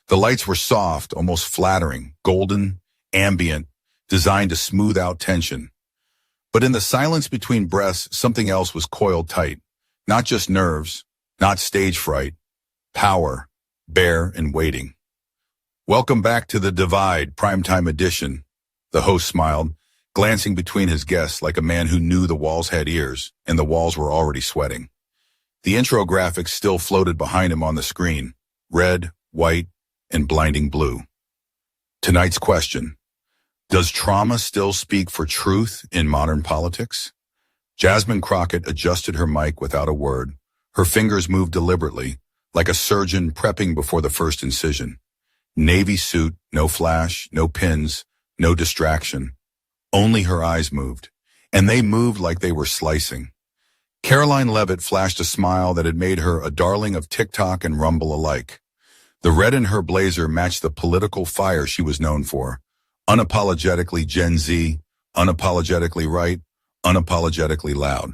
The lights were soft, almost flattering, golden, ambient, designed to smooth out tension. But in the silence between breaths, something else was coiled tight. Not just nerves, not stage fright, power, bare and waiting. "Welcome back to The Divide, primetime edition," the host smiled, glancing between his guests like a man who knew the walls had ears, and the walls were already sweating. The intro graphics still floated behind him on the screen, red, white, and blinding blue. Tonight's question: does trauma still speak for truth in modern politics? Jasmine Crockett adjusted her mic without a word. Her fingers moved deliberately, like a surgeon prepping before the first incision. Navy suit, no flash, no pins, no distraction. Only her eyes moved, and they moved like they were slicing. Karoline Leavitt flashed a smile that had made her a darling of TikTok and Rumble alike. The red in her blazer matched the political fire she was known for. Unapologetically Gen Z, unapologetically right, unapologetically loud.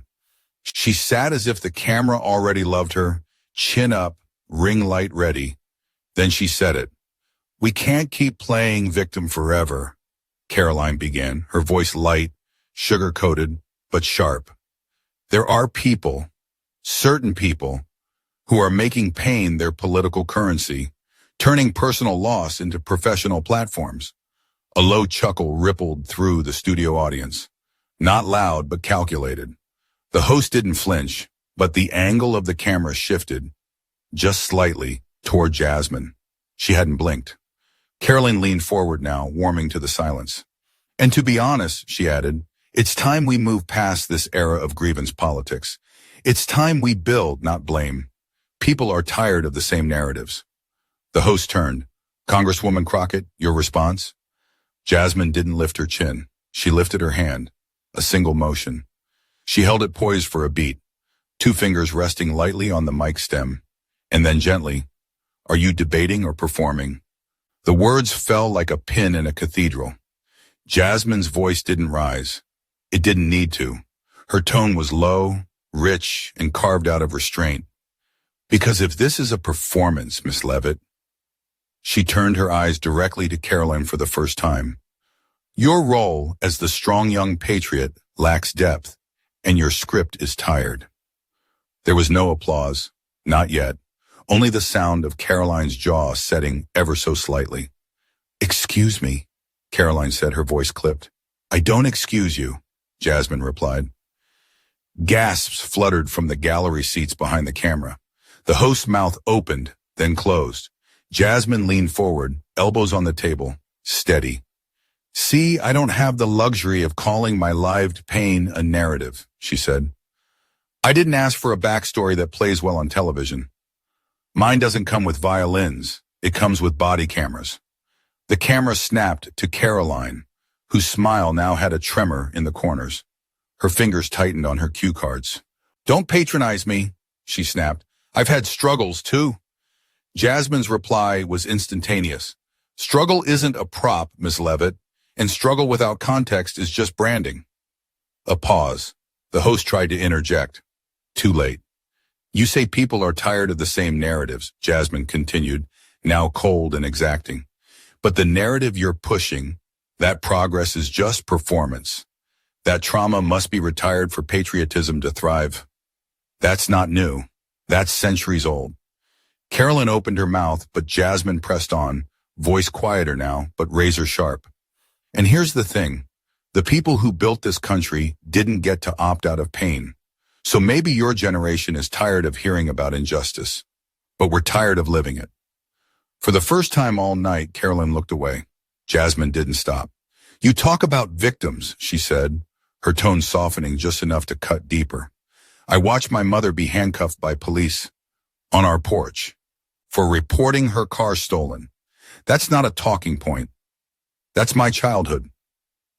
She sat as if the camera already loved her, chin up, ring light ready. Then she said it. "We can't keep playing victim forever," Karoline began, her voice light, sugar-coated, but sharp. "There are people, certain people, who are making pain their political currency, turning personal loss into professional platforms." A low chuckle rippled through the studio audience. Not loud, but calculated. The host didn't flinch, but the angle of the camera shifted, just slightly, toward Jasmine. She hadn't blinked. Karoline leaned forward now, warming to the silence. "And to be honest," she added, "it's time we move past this era of grievance politics. It's time we build, not blame. People are tired of the same narratives." The host turned. "Congresswoman Crockett, your response?" Jasmine didn't lift her chin. She lifted her hand. A single motion. She held it poised for a beat, two fingers resting lightly on the mic stem. And then gently, "Are you debating or performing?" The words fell like a pin in a cathedral. Jasmine's voice didn't rise. It didn't need to. Her tone was low, rich, and carved out of restraint. "Because if this is a performance, Miss Leavitt," she turned her eyes directly to Karoline for the first time, "your role as the strong young patriot lacks depth, and your script is tired." There was no applause, not yet, only the sound of Karoline's jaw setting ever so slightly. "Excuse me," Karoline said, her voice clipped. "I don't excuse you," Jasmine replied. Gasps fluttered from the gallery seats behind the camera. The host's mouth opened, then closed. Jasmine leaned forward, elbows on the table, steady. "See, I don't have the luxury of calling my lived pain a narrative," she said. "I didn't ask for a backstory that plays well on television. Mine doesn't come with violins, it comes with body cameras." The camera snapped to Karoline, whose smile now had a tremor in the corners. Her fingers tightened on her cue cards. "Don't patronize me," she snapped. "I've had struggles too." Jasmine's reply was instantaneous. "Struggle isn't a prop, Miss Leavitt, and struggle without context is just branding." A pause. The host tried to interject. Too late. "You say people are tired of the same narratives," Jasmine continued, now cold and exacting. "But the narrative you're pushing, that progress is just performance. That trauma must be retired for patriotism to thrive. That's not new. That's centuries old." Karoline opened her mouth, but Jasmine pressed on, voice quieter now, but razor sharp. "And here's the thing. The people who built this country didn't get to opt out of pain. So maybe your generation is tired of hearing about injustice, but we're tired of living it." For the first time all night, Karoline looked away. Jasmine didn't stop. "You talk about victims," she said, her tone softening just enough to cut deeper. "I watched my mother be handcuffed by police on our porch for reporting her car stolen. That's not a talking point. That's my childhood."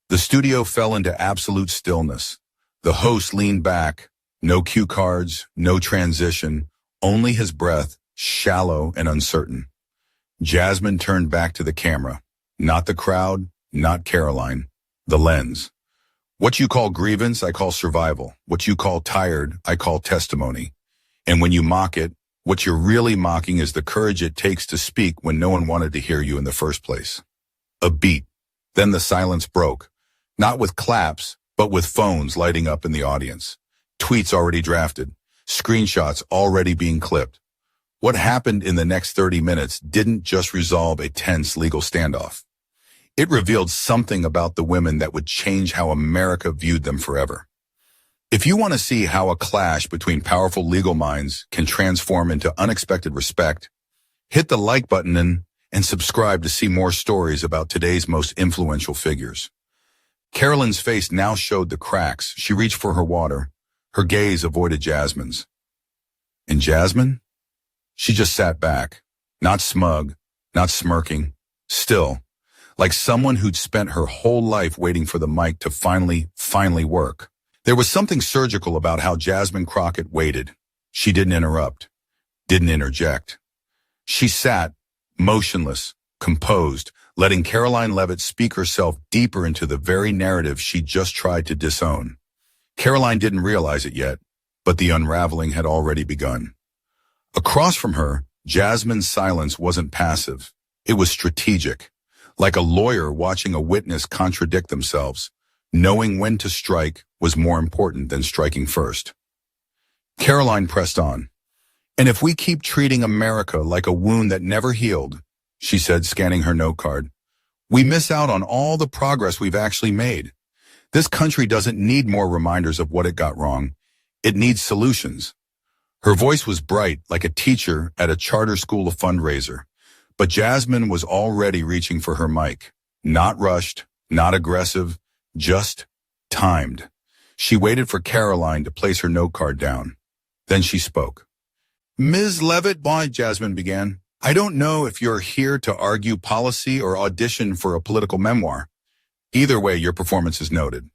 The studio fell into absolute stillness. The host leaned back, no cue cards, no transition, only his breath, shallow and uncertain. Jasmine turned back to the camera. Not the crowd, not Karoline. The lens. "What you call grievance, I call survival. What you call tired, I call testimony. And when you mock it, What you're really mocking is the courage it takes to speak when no one wanted to hear you in the first place. A beat. Then the silence broke. Not with claps, but with phones lighting up in the audience. Tweets already drafted. Screenshots already being clipped. What happened in the next 30 minutes didn't just resolve a tense legal standoff. It revealed something about the women that would change how America viewed them forever. If you want to see how a clash between powerful legal minds can transform into unexpected respect, hit the like button and subscribe to see more stories about today's most influential figures. Karoline's face now showed the cracks. She reached for her water. Her gaze avoided Jasmine's. And Jasmine? She just sat back, not smug, not smirking, still, like someone who'd spent her whole life waiting for the mic to finally work. There was something surgical about how Jasmine Crockett waited. She didn't interrupt, didn't interject. She sat, motionless, composed, letting Karoline Leavitt speak herself deeper into the very narrative she just tried to disown. Karoline didn't realize it yet, but the unraveling had already begun. Across from her, Jasmine's silence wasn't passive. It was strategic, like a lawyer watching a witness contradict themselves. Knowing when to strike was more important than striking first. Karoline pressed on. And if we keep treating America like a wound that never healed, she said, scanning her note card, we miss out on all the progress we've actually made. This country doesn't need more reminders of what it got wrong. It needs solutions. Her voice was bright, like a teacher at a charter school fundraiser. But Jasmine was already reaching for her mic. Not rushed, not aggressive, just timed. She waited for Karoline to place her note card down. Then she spoke. Ms. Leavitt, why, Jasmine began. I don't know if you're here to argue policy or audition for a political memoir. Either way, your performance is noted.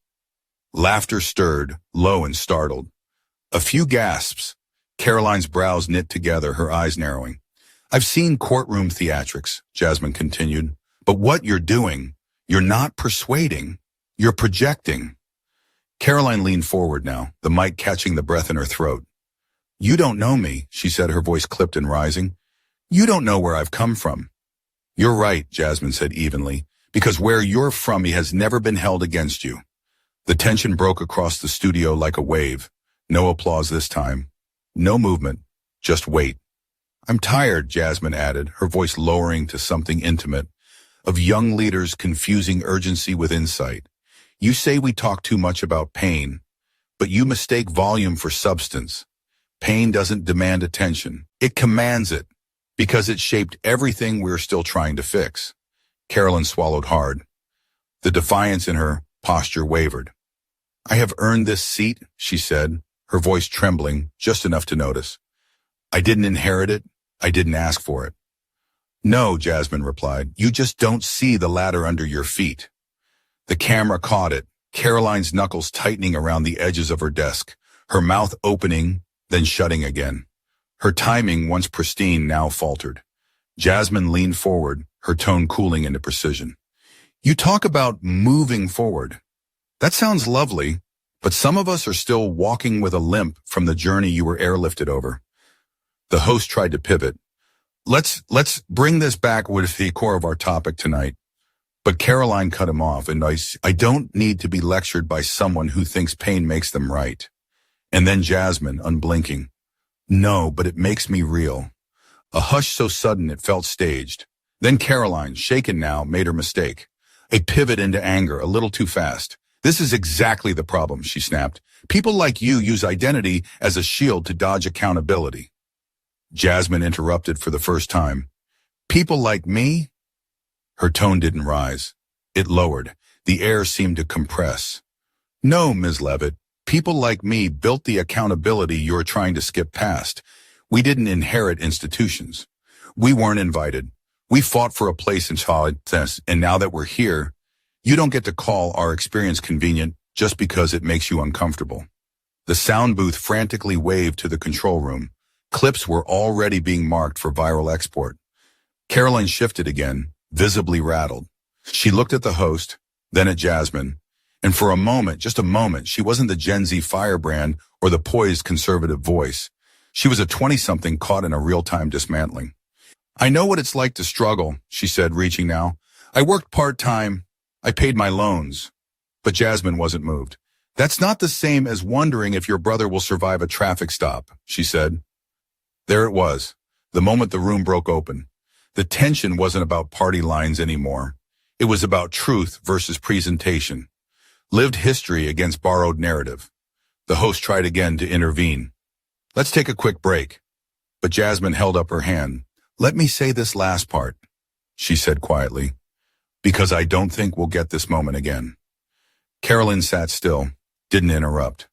Laughter stirred, low and startled. A few gasps. Karoline's brows knit together, her eyes narrowing. I've seen courtroom theatrics, Jasmine continued, but what you're doing, you're not persuading, you're projecting. Karoline leaned forward now, the mic catching the breath in her throat. You don't know me, she said, her voice clipped and rising. You don't know where I've come from. You're right, Jasmine said evenly, because where you're from has never been held against you. The tension broke across the studio like a wave. No applause this time. No movement. Just wait. I'm tired, Jasmine added, her voice lowering to something intimate, of young leaders confusing urgency with insight. You say we talk too much about pain, but you mistake volume for substance. Pain doesn't demand attention. It commands it, because it shaped everything we're still trying to fix. Karoline swallowed hard. The defiance in her posture wavered. I have earned this seat, she said, her voice trembling just enough to notice. I didn't inherit it. I didn't ask for it. No, Jasmine replied. You just don't see the ladder under your feet. The camera caught it, Karoline's knuckles tightening around the edges of her desk, her mouth opening, then shutting again. Her timing, once pristine, now faltered. Jasmine leaned forward, her tone cooling into precision. You talk about moving forward. That sounds lovely, but some of us are still walking with a limp from the journey you were airlifted over. The host tried to pivot. Let's bring this back with the core of our topic tonight. But Karoline cut him off, and I don't need to be lectured by someone who thinks pain makes them right. And then Jasmine, unblinking. No, but it makes me real. A hush so sudden it felt staged. Then Karoline, shaken now, made her mistake. A pivot into anger, a little too fast. This is exactly the problem, she snapped. People like you use identity as a shield to dodge accountability. Jasmine interrupted for the first time. People like me? Her tone didn't rise. It lowered. The air seemed to compress. No, Ms. Leavitt. People like me built the accountability you're trying to skip past. We didn't inherit institutions. We weren't invited. We fought for a place in politics, and now that we're here, you don't get to call our experience convenient just because it makes you uncomfortable. The sound booth frantically waved to the control room. Clips were already being marked for viral export. Karoline shifted again, visibly rattled. She looked at the host, then at Jasmine, and for a moment, just a moment, she wasn't the Gen Z firebrand or the poised conservative voice. She was a 20-something caught in a real-time dismantling. I know what it's like to struggle, she said, reaching now. I worked part-time. I paid my loans. But Jasmine wasn't moved. That's not the same as wondering if your brother will survive a traffic stop, she said. There it was, the moment the room broke open. The tension wasn't about party lines anymore. It was about truth versus presentation. Lived history against borrowed narrative. The host tried again to intervene. Let's take a quick break. But Jasmine held up her hand. Let me say this last part, she said quietly, because I don't think we'll get this moment again. Karoline sat still, didn't interrupt.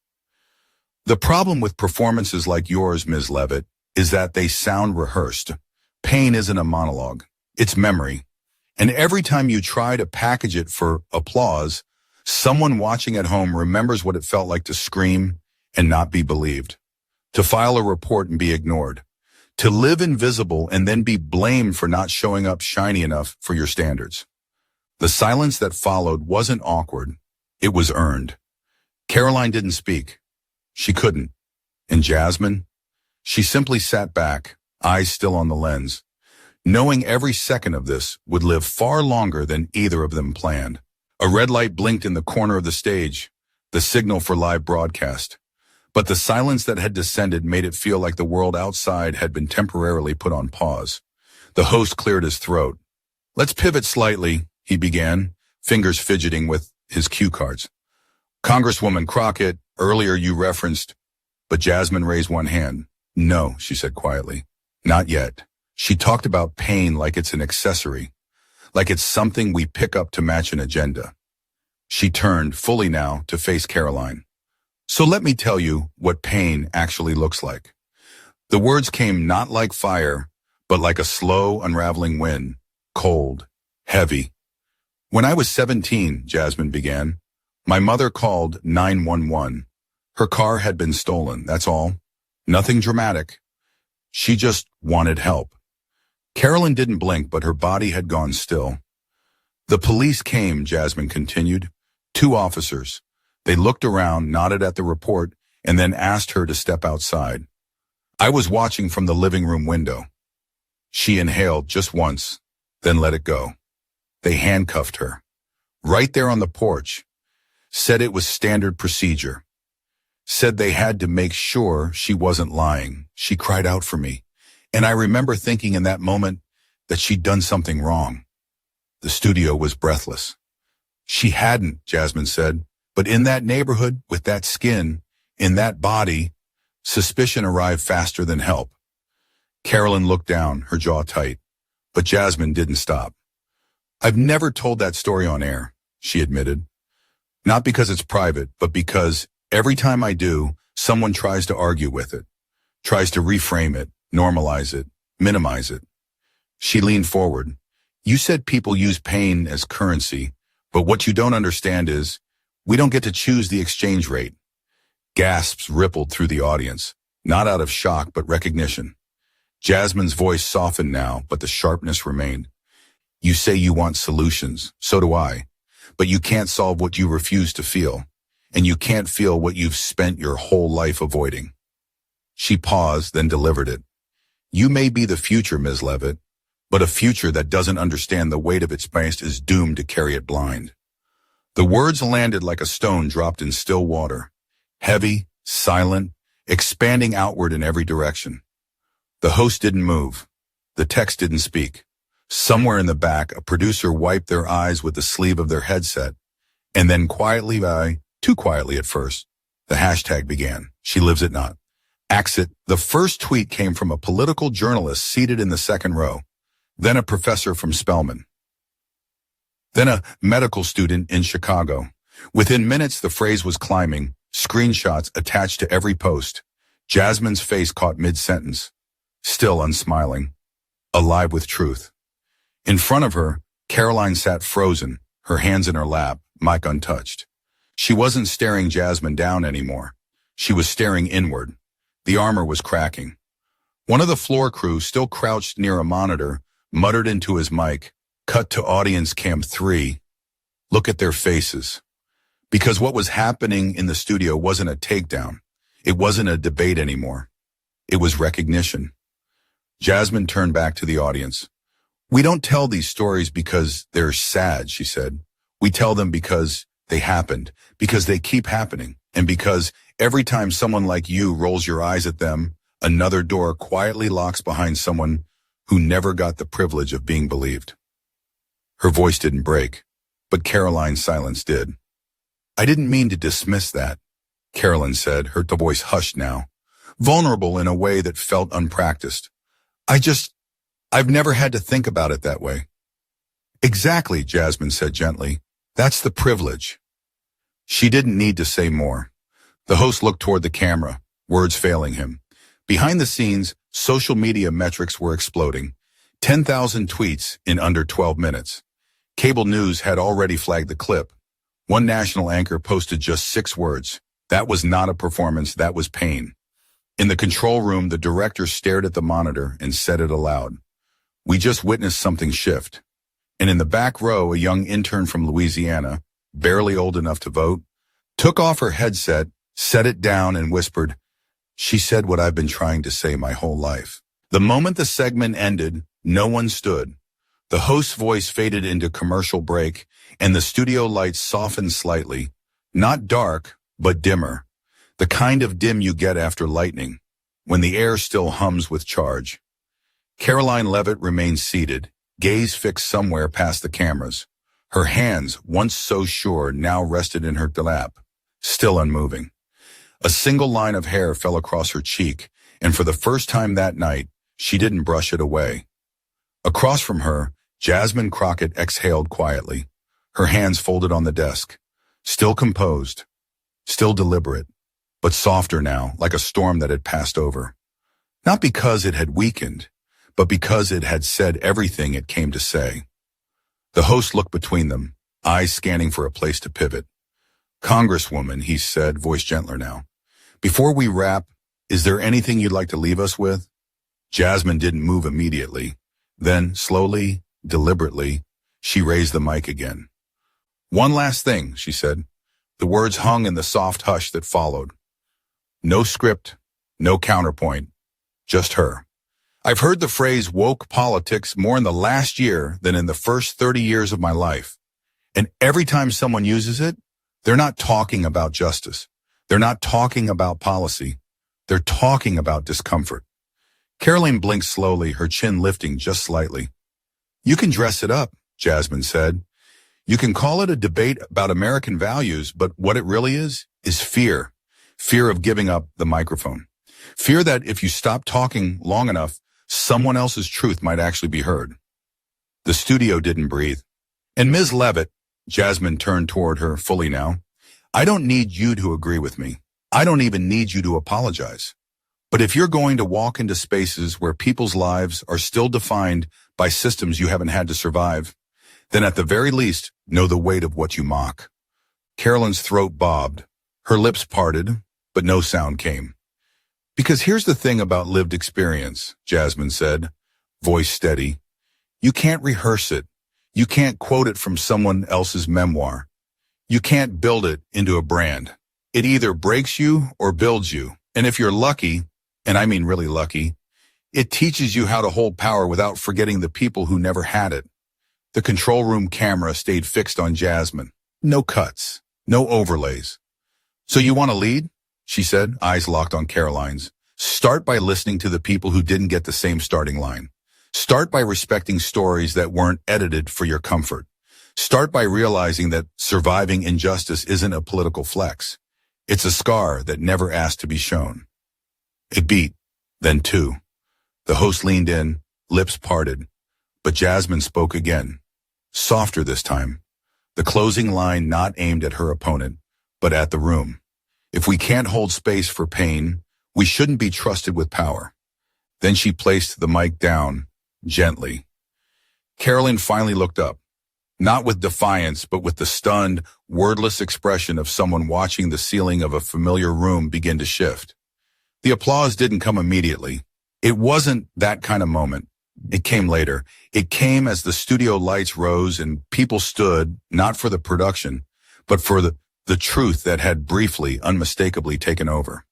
The problem with performances like yours, Ms. Leavitt, is that they sound rehearsed. Pain isn't a monologue. It's memory. And every time you try to package it for applause, someone watching at home remembers what it felt like to scream and not be believed, to file a report and be ignored, to live invisible and then be blamed for not showing up shiny enough for your standards. The silence that followed wasn't awkward. It was earned. Karoline didn't speak. She couldn't. And Jasmine? She simply sat back, eyes still on the lens, knowing every second of this would live far longer than either of them planned. A red light blinked in the corner of the stage, the signal for live broadcast. But the silence that had descended made it feel like the world outside had been temporarily put on pause. The host cleared his throat. Let's pivot slightly, he began, fingers fidgeting with his cue cards. Congresswoman Crockett, earlier you referenced, but Jasmine raised one hand. No, she said quietly. Not yet. She talked about pain like it's an accessory, like it's something we pick up to match an agenda. She turned fully now to face Karoline. So let me tell you what pain actually looks like. The words came not like fire, but like a slow, unraveling wind, cold, heavy. When I was 17, Jasmine began, my mother called 911. Her car had been stolen, that's all. Nothing dramatic. She just wanted help. Karoline didn't blink, but her body had gone still. The police came, Jasmine continued. 2 officers. They looked around, nodded at the report, and then asked her to step outside. I was watching from the living room window. She inhaled just once, then let it go. They handcuffed her. Right there on the porch. Said it was standard procedure. Said they had to make sure she wasn't lying. She cried out for me. And I remember thinking in that moment that she'd done something wrong. The studio was breathless. She hadn't, Jasmine said. But in that neighborhood, with that skin, in that body, suspicion arrived faster than help. Karoline looked down, her jaw tight. But Jasmine didn't stop. I've never told that story on air, she admitted. Not because it's private, but because every time I do, someone tries to argue with it, tries to reframe it, normalize it, minimize it. She leaned forward. You said people use pain as currency, but what you don't understand is we don't get to choose the exchange rate. Gasps rippled through the audience, not out of shock but recognition. Jasmine's voice softened now, but the sharpness remained. You say you want solutions, so do I, but you can't solve what you refuse to feel, and you can't feel what you've spent your whole life avoiding. She paused, then delivered it. You may be the future, Ms. Leavitt, but a future that doesn't understand the weight of its past is doomed to carry it blind. The words landed like a stone dropped in still water, heavy, silent, expanding outward in every direction. The host didn't move. The text didn't speak. Somewhere in the back, a producer wiped their eyes with the sleeve of their headset, and then quietly, too quietly at first, the hashtag began. She lives it not. Axit. The first tweet came from a political journalist seated in the second row, then a professor from Spelman, then a medical student in Chicago. Within minutes, the phrase was climbing, screenshots attached to every post. Jasmine's face caught mid-sentence, still unsmiling, alive with truth. In front of her, Karoline sat frozen, her hands in her lap, mic untouched. She wasn't staring Jasmine down anymore. She was staring inward. The armor was cracking. One of the floor crew, still crouched near a monitor, muttered into his mic, cut to audience cam 3. Look at their faces. Because what was happening in the studio wasn't a takedown. It wasn't a debate anymore. It was recognition. Jasmine turned back to the audience. We don't tell these stories because they're sad, she said. We tell them because they happened, because they keep happening, and because every time someone like you rolls your eyes at them, another door quietly locks behind someone who never got the privilege of being believed. Her voice didn't break, but Karoline's silence did. I didn't mean to dismiss that, Karoline said, her voice hushed now, vulnerable in a way that felt unpracticed. I've never had to think about it that way. Exactly, Jasmine said gently. That's the privilege. She didn't need to say more. The host looked toward the camera, words failing him. Behind the scenes, social media metrics were exploding. 10,000 tweets in under 12 minutes. Cable news had already flagged the clip. One national anchor posted just 6 words. That was not a performance, that was pain. In the control room, the director stared at the monitor and said it aloud. We just witnessed something shift. And in the back row, a young intern from Louisiana, barely old enough to vote, took off her headset, set it down and whispered, she said what I've been trying to say my whole life. The moment the segment ended, no one stood. The host's voice faded into commercial break, and the studio lights softened slightly. Not dark, but dimmer. The kind of dim you get after lightning, when the air still hums with charge. Karoline Leavitt remained seated, gaze fixed somewhere past the cameras. Her hands, once so sure, now rested in her lap, still unmoving. A single line of hair fell across her cheek, and for the first time that night, she didn't brush it away. Across from her, Jasmine Crockett exhaled quietly, her hands folded on the desk, still composed, still deliberate, but softer now, like a storm that had passed over. Not because it had weakened, but because it had said everything it came to say. The host looked between them, eyes scanning for a place to pivot. Congresswoman, he said, voice gentler now. Before we wrap, is there anything you'd like to leave us with? Jasmine didn't move immediately. Then, slowly, deliberately, she raised the mic again. One last thing, she said. The words hung in the soft hush that followed. No script, no counterpoint, just her. I've heard the phrase woke politics more in the last year than in the first 30 years of my life. And every time someone uses it, they're not talking about justice. They're not talking about policy. They're talking about discomfort. Karoline blinked slowly, her chin lifting just slightly. You can dress it up, Jasmine said. You can call it a debate about American values, but what it really is fear. Fear of giving up the microphone. Fear that if you stop talking long enough, someone else's truth might actually be heard. The studio didn't breathe. And Ms. Leavitt, Jasmine turned toward her fully now, I don't need you to agree with me. I don't even need you to apologize. But if you're going to walk into spaces where people's lives are still defined by systems you haven't had to survive, then at the very least, know the weight of what you mock. Karoline's throat bobbed. Her lips parted, but no sound came. Because here's the thing about lived experience, Jasmine said, voice steady. You can't rehearse it. You can't quote it from someone else's memoir. You can't build it into a brand. It either breaks you or builds you. And if you're lucky, and I mean really lucky, it teaches you how to hold power without forgetting the people who never had it. The control room camera stayed fixed on Jasmine. No cuts, no overlays. So you want to lead? She said, eyes locked on Karoline's. Start by listening to the people who didn't get the same starting line. Start by respecting stories that weren't edited for your comfort. Start by realizing that surviving injustice isn't a political flex. It's a scar that never asked to be shown. It beat, then two. The host leaned in, lips parted, but Jasmine spoke again, softer this time. The closing line not aimed at her opponent, but at the room. If we can't hold space for pain, we shouldn't be trusted with power. Then she placed the mic down, gently. Karoline finally looked up, not with defiance, but with the stunned, wordless expression of someone watching the ceiling of a familiar room begin to shift. The applause didn't come immediately. It wasn't that kind of moment. It came later. It came as the studio lights rose and people stood, not for the production, but for the truth that had briefly, unmistakably taken over.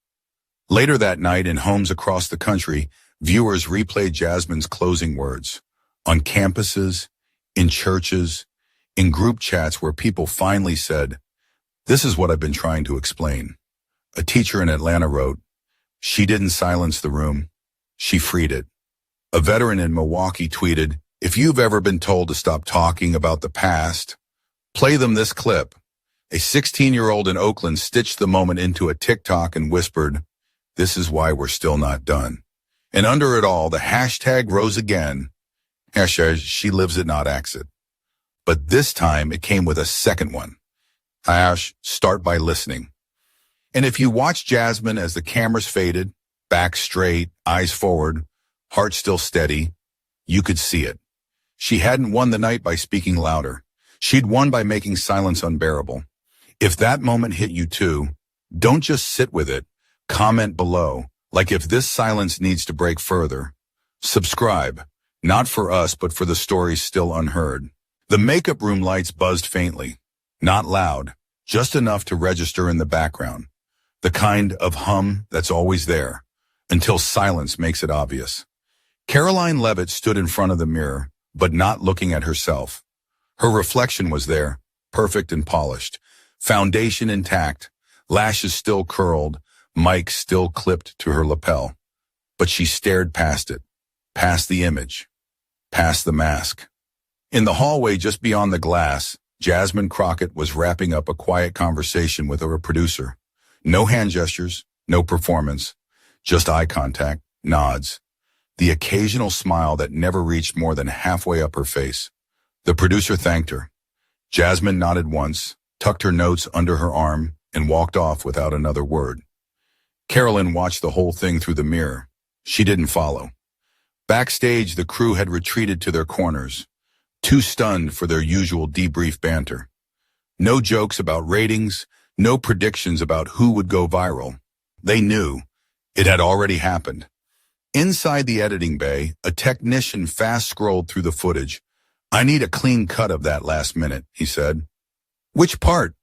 Later that night, in homes across the country, viewers replayed Jasmine's closing words. On campuses, in churches, in group chats where people finally said, "This is what I've been trying to explain." A teacher in Atlanta wrote, "She didn't silence the room. She freed it." A veteran in Milwaukee tweeted, "If you've ever been told to stop talking about the past, play them this clip." A 16-year-old in Oakland stitched the moment into a TikTok and whispered, "This is why we're still not done." And under it all, the hashtag rose again. Hashtag she lives it, not acts it. But this time it came with a second one. Start by listening. And if you watch Jasmine as the cameras faded, back straight, eyes forward, heart still steady, you could see it. She hadn't won the night by speaking louder. She'd won by making silence unbearable. If that moment hit you too, don't just sit with it. Comment below, like if this silence needs to break further. Subscribe, not for us, but for the stories still unheard. The makeup room lights buzzed faintly, not loud, just enough to register in the background. The kind of hum that's always there, until silence makes it obvious. Karoline Leavitt stood in front of the mirror, but not looking at herself. Her reflection was there, perfect and polished, foundation intact, lashes still curled, mic still clipped to her lapel. But she stared past it, past the image, past the mask. In the hallway just beyond the glass, Jasmine Crockett was wrapping up a quiet conversation with her producer. No hand gestures, no performance, just eye contact, nods, the occasional smile that never reached more than halfway up her face. The producer thanked her. Jasmine nodded once, tucked her notes under her arm, and walked off without another word. Karoline watched the whole thing through the mirror. She didn't follow. Backstage, the crew had retreated to their corners, too stunned for their usual debrief banter. No jokes about ratings, no predictions about who would go viral. They knew it had already happened. Inside the editing bay, a technician fast scrolled through the footage. "I need a clean cut of that last minute," he said. "Which part?"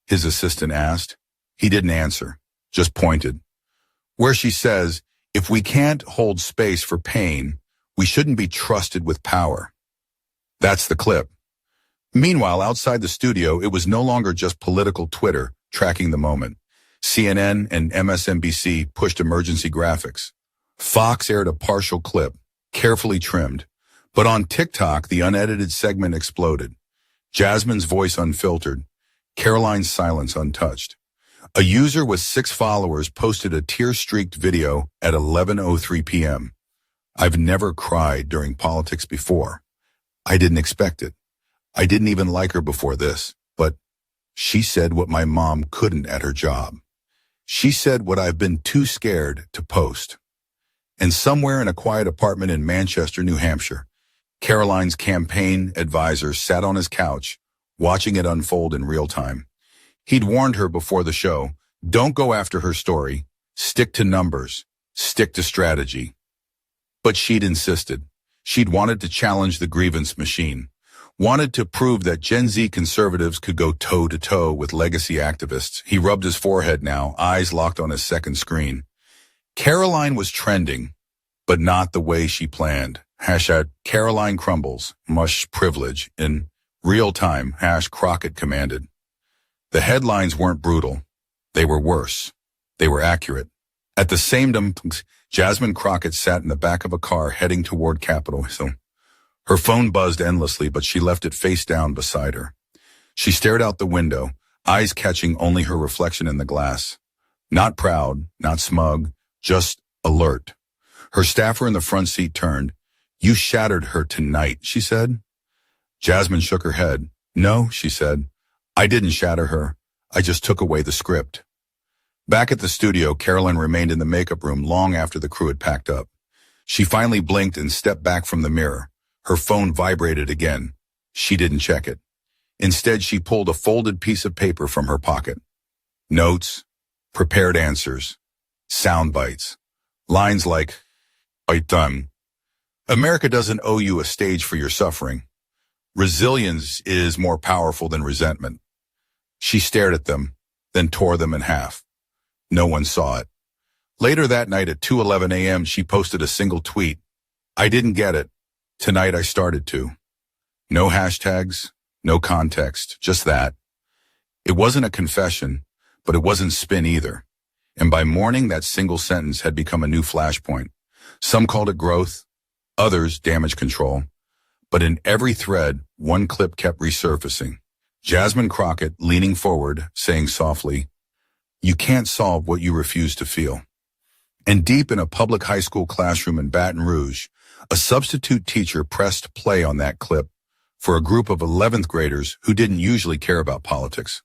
his assistant asked. He didn't answer, just pointed. "Where she says, 'If we can't hold space for pain, we shouldn't be trusted with power.'" That's the clip. Meanwhile, outside the studio, it was no longer just political Twitter tracking the moment. CNN and MSNBC pushed emergency graphics. Fox aired a partial clip, carefully trimmed. But on TikTok, the unedited segment exploded. Jasmine's voice unfiltered, Karoline's silence untouched. A user with 6 followers posted a tear-streaked video at 11:03 p.m. "I've never cried during politics before. I didn't expect it. I didn't even like her before this, but she said what my mom couldn't at her job. She said what I've been too scared to post." And somewhere in a quiet apartment in Manchester, New Hampshire, Karoline's campaign advisor sat on his couch, watching it unfold in real time. He'd warned her before the show, don't go after her story, stick to numbers, stick to strategy. But she'd insisted. She'd wanted to challenge the grievance machine, wanted to prove that Gen Z conservatives could go toe-to-toe with legacy activists. He rubbed his forehead now, eyes locked on his second screen. Karoline was trending, but not the way she planned. Karoline crumbles, mush privilege. In real time, Crockett commanded. The headlines weren't brutal. They were worse. They were accurate. At the same time, Jasmine Crockett sat in the back of a car heading toward Capitol Hill. Her phone buzzed endlessly, but she left it face down beside her. She stared out the window, eyes catching only her reflection in the glass. Not proud, not smug, just alert. Her staffer in the front seat turned. "You shattered her tonight," she said. Jasmine shook her head. "No," she said. "I didn't shatter her. I just took away the script." Back at the studio, Karoline remained in the makeup room long after the crew had packed up. She finally blinked and stepped back from the mirror. Her phone vibrated again. She didn't check it. Instead, she pulled a folded piece of paper from her pocket. Notes, prepared answers, sound bites, lines like, "America doesn't owe you a stage for your suffering. Resilience is more powerful than resentment." She stared at them, then tore them in half. No one saw it. Later that night at 2:11 a.m., she posted a single tweet. I didn't get it. Tonight I started to. No hashtags, no context, just that. It wasn't a confession, but it wasn't spin either. And by morning, that single sentence had become a new flashpoint. Some called it growth, others damage control. But in every thread, one clip kept resurfacing. Jasmine Crockett leaning forward, saying softly, "You can't solve what you refuse to feel." And deep in a public high school classroom in Baton Rouge, a substitute teacher pressed play on that clip for a group of 11th graders who didn't usually care about politics.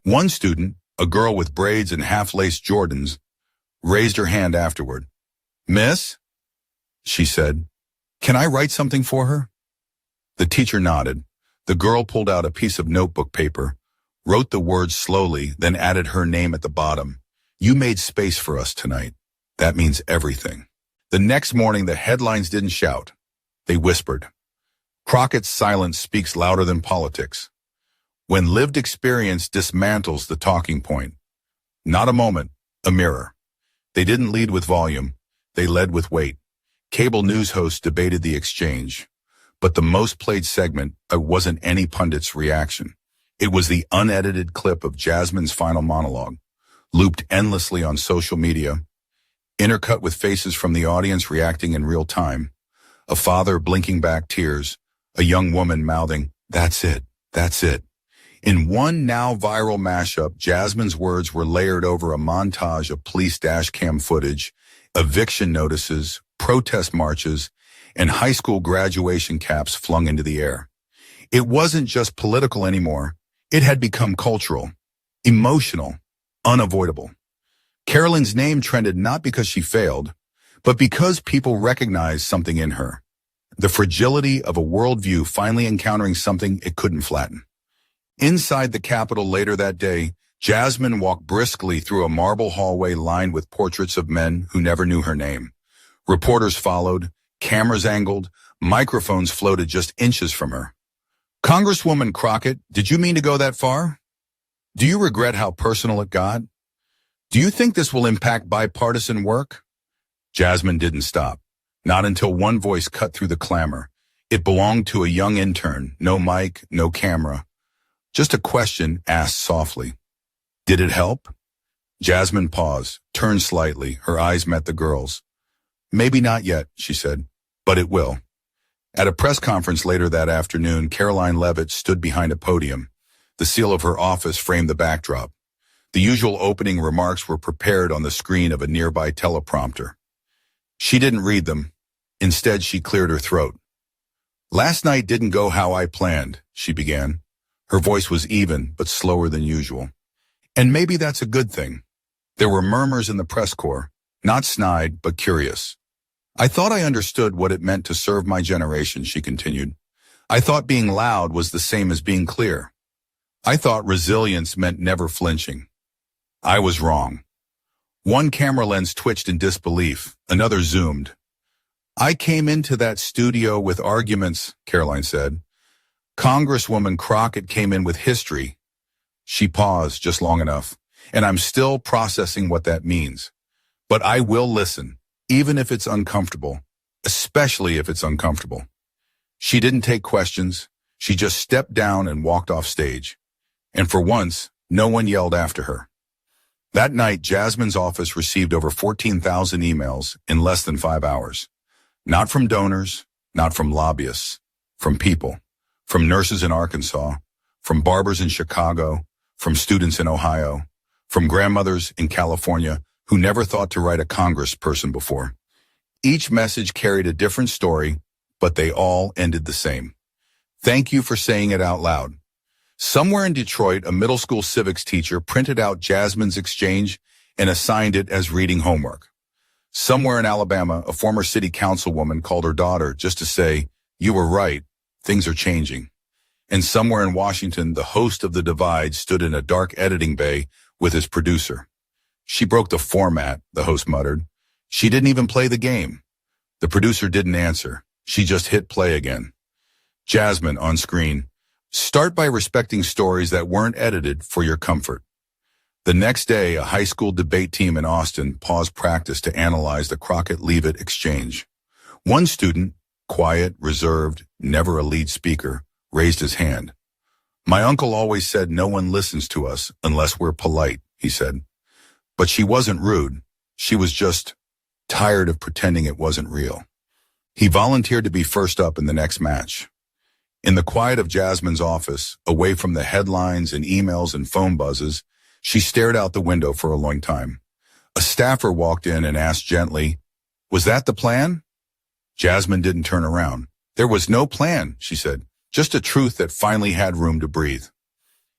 One student, a girl with braids and half-laced Jordans, raised her hand afterward. "Miss," she said, "can I write something for her?" The teacher nodded. The girl pulled out a piece of notebook paper, wrote the words slowly, then added her name at the bottom. "You made space for us tonight. That means everything." The next morning, the headlines didn't shout. They whispered. Crockett's silence speaks louder than politics. When lived experience dismantles the talking point. Not a moment, a mirror. They didn't lead with volume. They led with weight. Cable news hosts debated the exchange. But the most played segment wasn't any pundit's reaction. It was the unedited clip of Jasmine's final monologue, looped endlessly on social media, intercut with faces from the audience reacting in real time, a father blinking back tears, a young woman mouthing, "That's it, that's it." In one now viral mashup, Jasmine's words were layered over a montage of police dash cam footage, eviction notices, protest marches, and high school graduation caps flung into the air. It wasn't just political anymore. It had become cultural, emotional, unavoidable. Karoline's name trended not because she failed, but because people recognized something in her. The fragility of a worldview finally encountering something it couldn't flatten. Inside the Capitol later that day, Jasmine walked briskly through a marble hallway lined with portraits of men who never knew her name. Reporters followed, cameras angled, microphones floated just inches from her. "Congresswoman Crockett, did you mean to go that far? Do you regret how personal it got? Do you think this will impact bipartisan work?" Jasmine didn't stop, not until one voice cut through the clamor. It belonged to a young intern, no mic, no camera. Just a question asked softly. "Did it help?" Jasmine paused, turned slightly, her eyes met the girl's. "Maybe not yet," she said, "but it will." At a press conference later that afternoon, Karoline Leavitt stood behind a podium. The seal of her office framed the backdrop. The usual opening remarks were prepared on the screen of a nearby teleprompter. She didn't read them. Instead, she cleared her throat. "Last night didn't go how I planned," she began. Her voice was even, but slower than usual. And maybe that's a good thing. There were murmurs in the press corps, not snide, but curious. "I thought I understood what it meant to serve my generation," she continued. "I thought being loud was the same as being clear. I thought resilience meant never flinching. I was wrong." One camera lens twitched in disbelief, another zoomed. "I came into that studio with arguments," Karoline said. "Congresswoman Crockett came in with history." She paused just long enough, "and I'm still processing what that means. But I will listen, even if it's uncomfortable, especially if it's uncomfortable." She didn't take questions. She just stepped down and walked off stage. And for once, no one yelled after her. That night, Jasmine's office received over 14,000 emails in less than 5 hours. Not from donors, not from lobbyists, from people. From nurses in Arkansas, from barbers in Chicago, from students in Ohio, from grandmothers in California who never thought to write a congressperson before. Each message carried a different story, but they all ended the same. "Thank you for saying it out loud." Somewhere in Detroit, a middle school civics teacher printed out Jasmine's exchange and assigned it as reading homework. Somewhere in Alabama, a former city councilwoman called her daughter just to say, "You were right. Things are changing." And somewhere in Washington, the host of The Divide stood in a dark editing bay with his producer. "She broke the format," the host muttered. "She didn't even play the game." The producer didn't answer. She just hit play again. Jasmine on screen. "Start by respecting stories that weren't edited for your comfort." The next day, a high school debate team in Austin paused practice to analyze the Crockett-Leavitt exchange. One student, quiet, reserved, never a lead speaker, raised his hand. "My uncle always said no one listens to us unless we're polite," he said. But she wasn't rude. She was just tired of pretending it wasn't real. He volunteered to be first up in the next match. In the quiet of Jasmine's office, away from the headlines and emails and phone buzzes, she stared out the window for a long time. A staffer walked in and asked gently, "Was that the plan?" Jasmine didn't turn around. "There was no plan," she said, "just a truth that finally had room to breathe."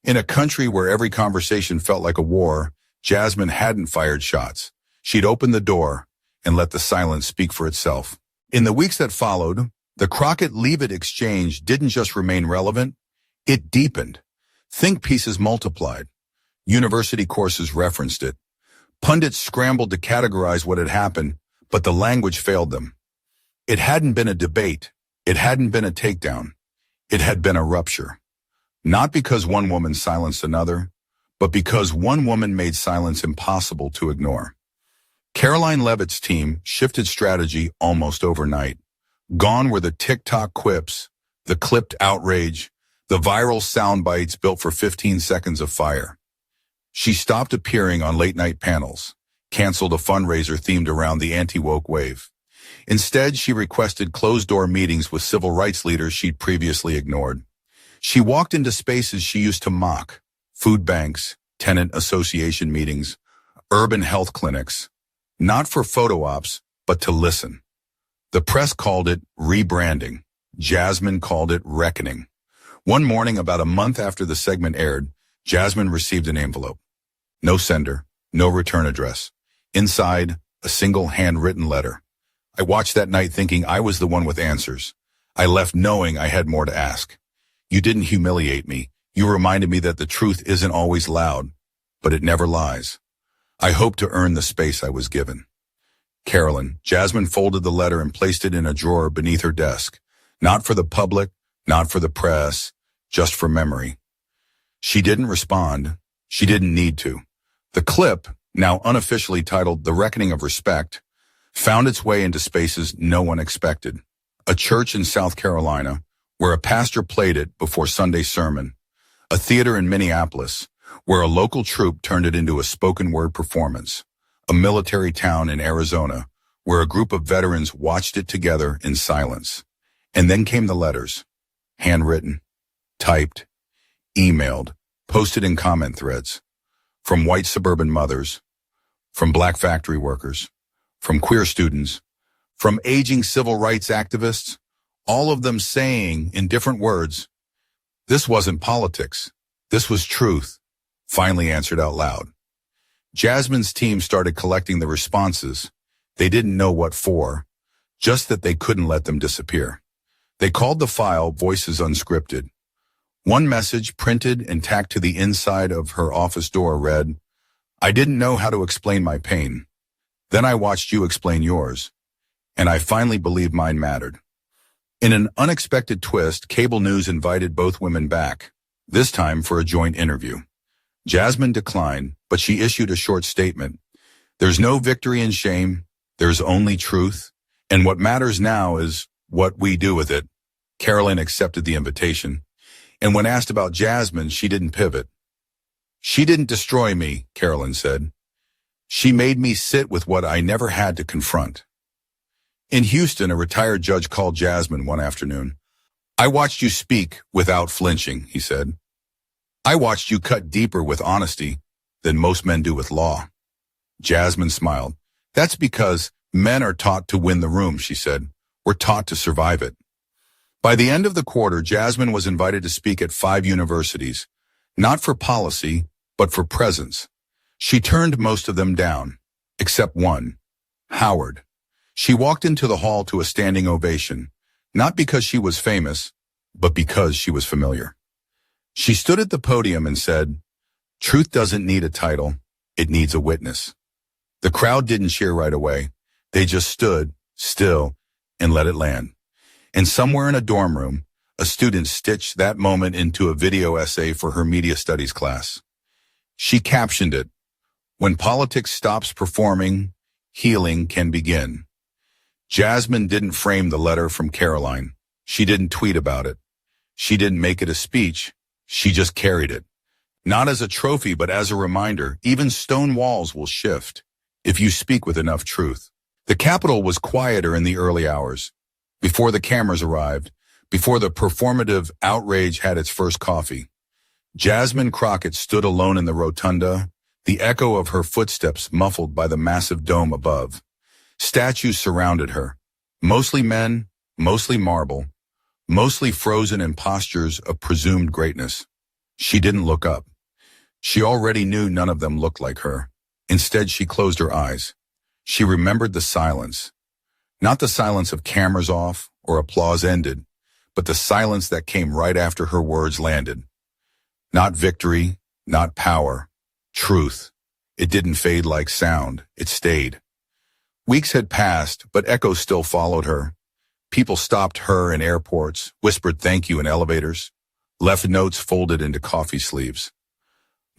In a country where every conversation felt like a war, Jasmine hadn't fired shots. She'd opened the door and let the silence speak for itself. In the weeks that followed, the Crockett-Leavitt exchange didn't just remain relevant, it deepened. Think pieces multiplied. University courses referenced it. Pundits scrambled to categorize what had happened, but the language failed them. It hadn't been a debate. It hadn't been a takedown. It had been a rupture. Not because one woman silenced another, but because one woman made silence impossible to ignore. Karoline Leavitt's team shifted strategy almost overnight. Gone were the TikTok quips, the clipped outrage, the viral sound bites built for 15 seconds of fire. She stopped appearing on late-night panels, canceled a fundraiser themed around the anti-woke wave. Instead, she requested closed-door meetings with civil rights leaders she'd previously ignored. She walked into spaces she used to mock: food banks, tenant association meetings, urban health clinics, not for photo ops, but to listen. The press called it rebranding. Jasmine called it reckoning. One morning, about a month after the segment aired, Jasmine received an envelope. No sender, no return address. Inside, a single handwritten letter. "I watched that night thinking I was the one with answers. I left knowing I had more to ask. You didn't humiliate me. You reminded me that the truth isn't always loud, but it never lies. I hope to earn the space I was given." Karoline. Jasmine folded the letter and placed it in a drawer beneath her desk. Not for the public, not for the press, just for memory. She didn't respond. She didn't need to. The clip, now unofficially titled "The Reckoning of Respect," found its way into spaces no one expected. A church in South Carolina, where a pastor played it before Sunday sermon. A theater in Minneapolis, where a local troupe turned it into a spoken-word performance. A military town in Arizona, where a group of veterans watched it together in silence. And then came the letters. Handwritten, typed, emailed, posted in comment threads. From white suburban mothers, from black factory workers, from queer students, from aging civil rights activists, all of them saying, in different words, "This wasn't politics. This was truth," finally answered out loud. Jasmine's team started collecting the responses. They didn't know what for, just that they couldn't let them disappear. They called the file Voices Unscripted. One message, printed and tacked to the inside of her office door, read, "I didn't know how to explain my pain. Then I watched you explain yours, and I finally believed mine mattered." In an unexpected twist, cable news invited both women back, this time for a joint interview. Jasmine declined, but she issued a short statement. "There's no victory in shame. There's only truth. And what matters now is what we do with it." Karoline accepted the invitation. And when asked about Jasmine, she didn't pivot. "She didn't destroy me," Karoline said. "She made me sit with what I never had to confront." In Houston, a retired judge called Jasmine one afternoon. "I watched you speak without flinching," he said. "I watched you cut deeper with honesty than most men do with law." Jasmine smiled. "That's because men are taught to win the room," she said. "We're taught to survive it." By the end of the quarter, Jasmine was invited to speak at 5 universities, not for policy, but for presence. She turned most of them down, except one, Howard. She walked into the hall to a standing ovation, not because she was famous, but because she was familiar. She stood at the podium and said, "Truth doesn't need a title, it needs a witness." The crowd didn't cheer right away. They just stood, still, and let it land. And somewhere in a dorm room, a student stitched that moment into a video essay for her media studies class. She captioned it, "When politics stops performing, healing can begin." Jasmine didn't frame the letter from Karoline. She didn't tweet about it. She didn't make it a speech. She just carried it. Not as a trophy, but as a reminder, even stone walls will shift if you speak with enough truth. The Capitol was quieter in the early hours, before the cameras arrived, before the performative outrage had its first coffee. Jasmine Crockett stood alone in the rotunda, the echo of her footsteps muffled by the massive dome above. Statues surrounded her, mostly men, mostly marble, mostly frozen in postures of presumed greatness. She didn't look up. She already knew none of them looked like her. Instead, she closed her eyes. She remembered the silence. Not the silence of cameras off or applause ended, but the silence that came right after her words landed. Not victory, not power, truth. It didn't fade like sound, it stayed. Weeks had passed, but echoes still followed her. People stopped her in airports, whispered thank you in elevators, left notes folded into coffee sleeves.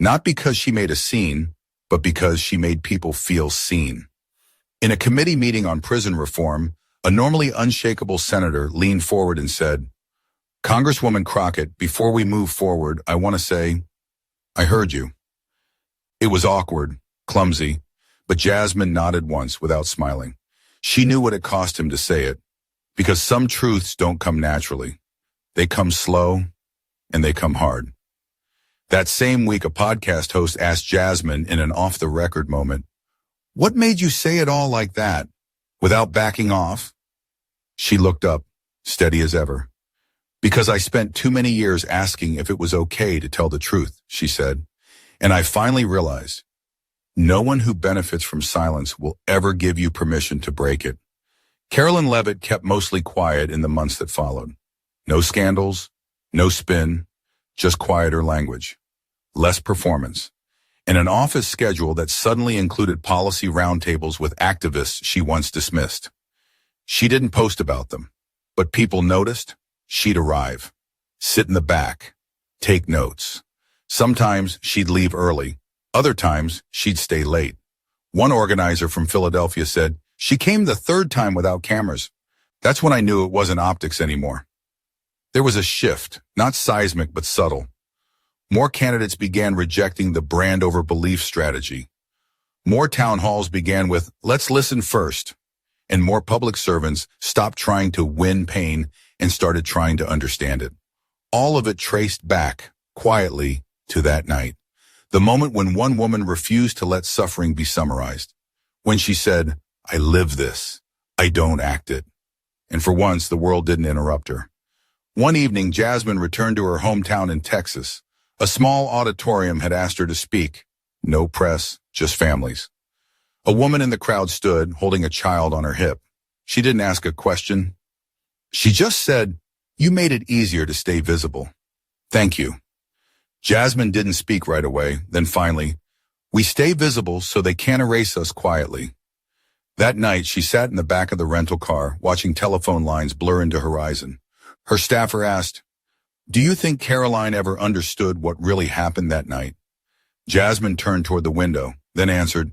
Not because she made a scene, but because she made people feel seen. In a committee meeting on prison reform, a normally unshakable senator leaned forward and said, "Congresswoman Crockett, before we move forward, I want to say, I heard you." It was awkward, clumsy, but Jasmine nodded once without smiling. She knew what it cost him to say it, because some truths don't come naturally. They come slow, and they come hard. That same week, a podcast host asked Jasmine in an off-the-record moment, "What made you say it all like that, without backing off?" She looked up, steady as ever. "Because I spent too many years asking if it was okay to tell the truth," she said, "and I finally realized no one who benefits from silence will ever give you permission to break it." Karoline Leavitt kept mostly quiet in the months that followed. No scandals, no spin, just quieter language, less performance, and an office schedule that suddenly included policy roundtables with activists she once dismissed. She didn't post about them, but people noticed. She'd arrive, sit in the back, take notes. Sometimes she'd leave early. Other times she'd stay late. One organizer from Philadelphia said, "She came the third time without cameras. That's when I knew it wasn't optics anymore." There was a shift, not seismic but subtle. More candidates began rejecting the brand over belief strategy. More town halls began with, "Let's listen first." And more public servants stopped trying to win pain and started trying to understand it. All of it traced back, quietly, to that night. The moment when one woman refused to let suffering be summarized. When she said, "I live this. I don't act it." And for once, the world didn't interrupt her. One evening, Jasmine returned to her hometown in Texas. A small auditorium had asked her to speak. No press, just families. A woman in the crowd stood, holding a child on her hip. She didn't ask a question. She just said, "You made it easier to stay visible. Thank you." Jasmine didn't speak right away. Then finally, "We stay visible so they can't erase us quietly." That night, she sat in the back of the rental car, watching telephone lines blur into horizon. Her staffer asked, "Do you think Karoline ever understood what really happened that night?" Jasmine turned toward the window, then answered,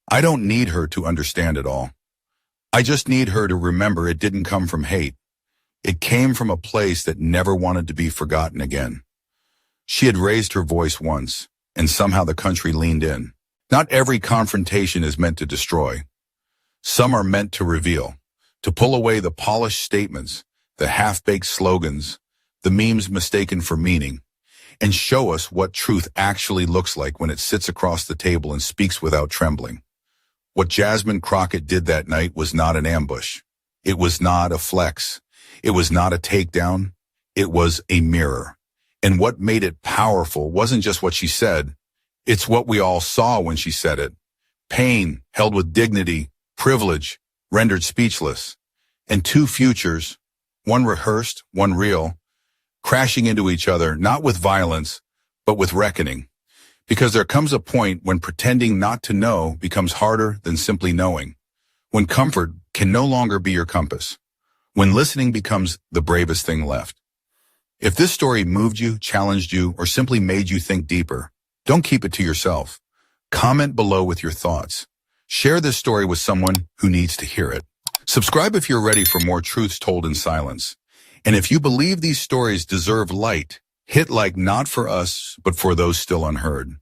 "I don't need her to understand it all. I just need her to remember it didn't come from hate. It came from a place that never wanted to be forgotten again." She had raised her voice once, and somehow the country leaned in. Not every confrontation is meant to destroy. Some are meant to reveal, to pull away the polished statements, the half-baked slogans, the memes mistaken for meaning, and show us what truth actually looks like when it sits across the table and speaks without trembling. What Jasmine Crockett did that night was not an ambush. It was not a flex. It was not a takedown. It was a mirror. And what made it powerful wasn't just what she said. It's what we all saw when she said it. Pain held with dignity, privilege, rendered speechless. And two futures, one rehearsed, one real, crashing into each other, not with violence, but with reckoning. Because there comes a point when pretending not to know becomes harder than simply knowing. When comfort can no longer be your compass. When listening becomes the bravest thing left. If this story moved you, challenged you, or simply made you think deeper, Don't keep it to yourself. Comment below with your thoughts. Share this story with someone who needs to hear it. Subscribe if you're ready for more truths told in silence. And if you believe these stories deserve light, hit like not for us, but for those still unheard.